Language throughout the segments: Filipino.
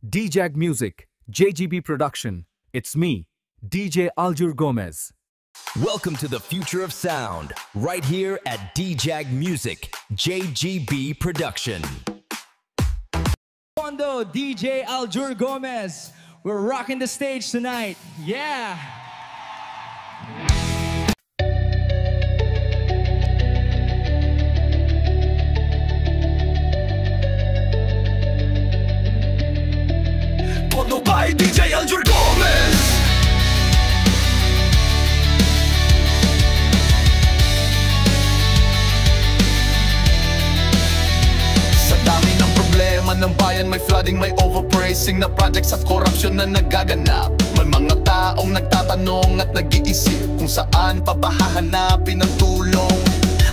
DJAG Music, JGB Production. It's me, DJ Aljur Gomez. Welcome to the future of sound, right here at DJAG Music, JGB Production. Fondo, DJ Aljur Gomez. We're rocking the stage tonight. Yeah! Fondo by DJ Aljur Gomez. Sa dami ng problema ng bayan, may flooding, may overpricing na projects at korupsyon na nagaganap. May mga taong nagtatanong at nag-iisip kung saan pa ba hahanapin ang tulong.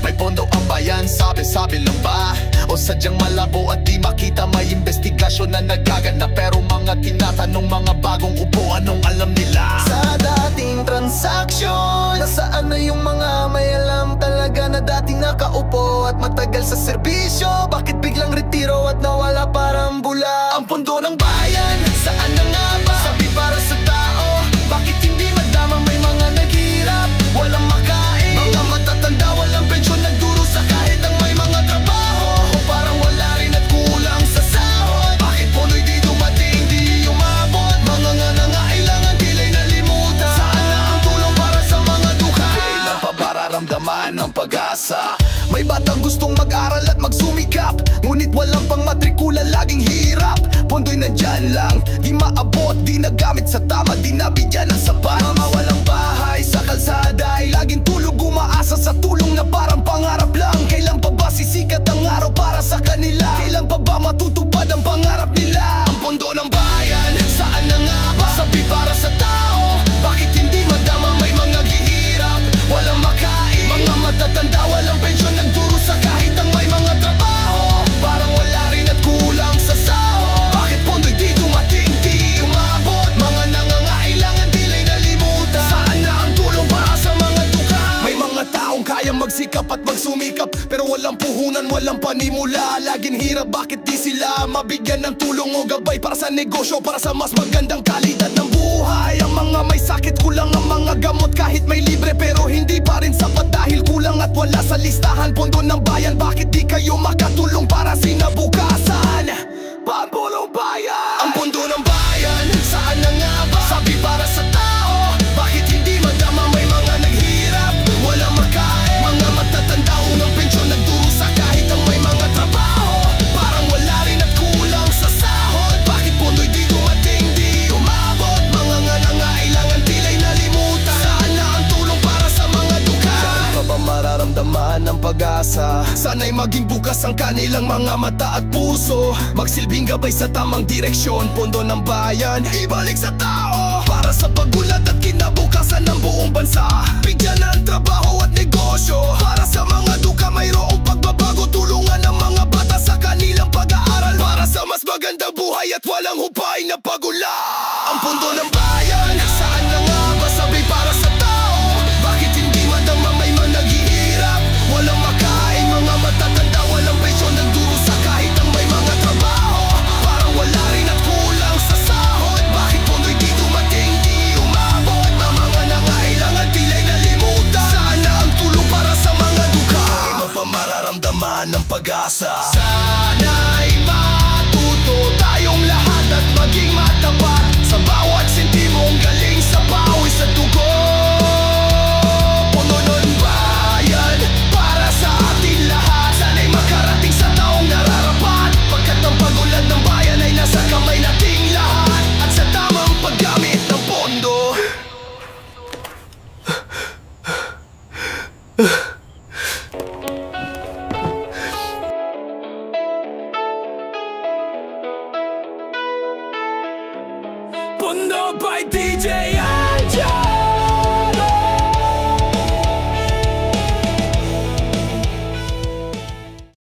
May pondo ang bayan, sabi-sabi lang ba? O sadyang malabo at di makita, may investigasyon na nagaganap. Pero mga tinatanong, mga bagong upo, anong alam nila? Sa dating transaksyon, nasaan na yung mga may alam talaga na dating nakaupo at matagal sa serbisyo? Bakit biglang retiro at nawala parang bula? Ang pondo ng bayan, saan na nga ba? Sabi para sa tao, bakit hindi madama? May mga naghirap, walang makain, mga matatanda, walang pensyon, nagdurusa kahit ang may mga trabaho. O parang wala rin at kulang sa sahod. Bakit punoy di dumating, di umabot? Mga nangangailangan, dila'y nalimutan. Saan na ang tulong para sa mga dukha? Kailan pa mararamdaman ang pag-asa? May batang gustong mag-aral at magsumikap, ngunit walang pang matrikula, laging hirap. Pondo'y nandyan lang, di maabot, di nagamit sa tama, di nabigyan ng sapat. Mga walang bahay sa kalsada ay laging tulog, umaasa sa tulong na parang pangarap lang. Kailan pa ba sisikat ang araw para sa kanila? Kailan pa ba matutupad ang pangarap nila? Ang pondo ng bayan, saan na nga ba? Sabi para sa tao, bakit hindi madama? May mga gihirap, walang makain, mga matatanda, walang pensyon, nagdurusa kahit ang may mga trabaho. Parang wala rin at kulang sa sahod. Bakit pondo'y di dumating, di umabot? Mga nangangailangan, dila'y nalimutan. Saan na ang tulong para sa mga dukha? May mga taong kayang magsikap at magsumikap, pero walang puhunan, walang panimula, laging hirap. Bakit di sila mabigyan ng tulong o gabay para sa negosyo, para sa mas magandang kalidad ng buhay? Ang mga may sakit, kulang ang mga gamot, kahit may libre pero hindi pa rin sapat dahil kulang at wala sa listahan. Pondo ng bayan, bakit di kayo makatulong para sinabukasan? Pambulong bayan, ang pondo ng bayan, saan na nga ba? Sabi para sa tao, bakit hindi madama? May mga naghirap, walang makain, mga matatanda, unang pensyon, nagdurusa kahit ang may mga trabaho. Parang wala rin at kulang sa sahod. Bakit pondo'y di dumating, di umabot? Mga nangangailangan, dila'y nalimutan. Saan na ang tulong para sa mga dukha? Saan pa ba mararamdaman ang pag-asa? Sana'y maging bukas ang kanilang mga mata at puso, magsilbing gabay sa tamang direksyon. Pondo ng bayan, ibalik sa tao, para sa pagulat at kinabukasan ng buong bansa. Bigyan ng trabaho at negosyo, para sa mga dukha mayroong pagbabago. Tulungan ang mga bata sa kanilang pag-aaral, para sa mas magandang buhay at walang hupay na pagula. Ang pondo ng bayan, saan na nga ba? Sabi para sa tao, bakit hindi madama? May mga naghihirap, walang makain, mga matatanda, walang pensyon, nagdurusa kahit ang may mga trabaho. Parang wala rin at kulang sa sahod. Bakit pondo'y di dumating, di umabot? Mga nangangailangan, dila'y nalimutan. Saan na ang tulong para sa mga dukha? Iba pa mararamdaman ng pag-asa. Sana'y matuto tayong lahat at maging matapat sa bawat sentimong galing sa pawis at dugo. Puno ng bayan, para sa atin lahat. Sana'y makarating sa taong nararapat, pagkat ang pagulan ng bayan ay nasa kamay nating lahat. At sa tamang paggamit ng pondo. Pondo by DJ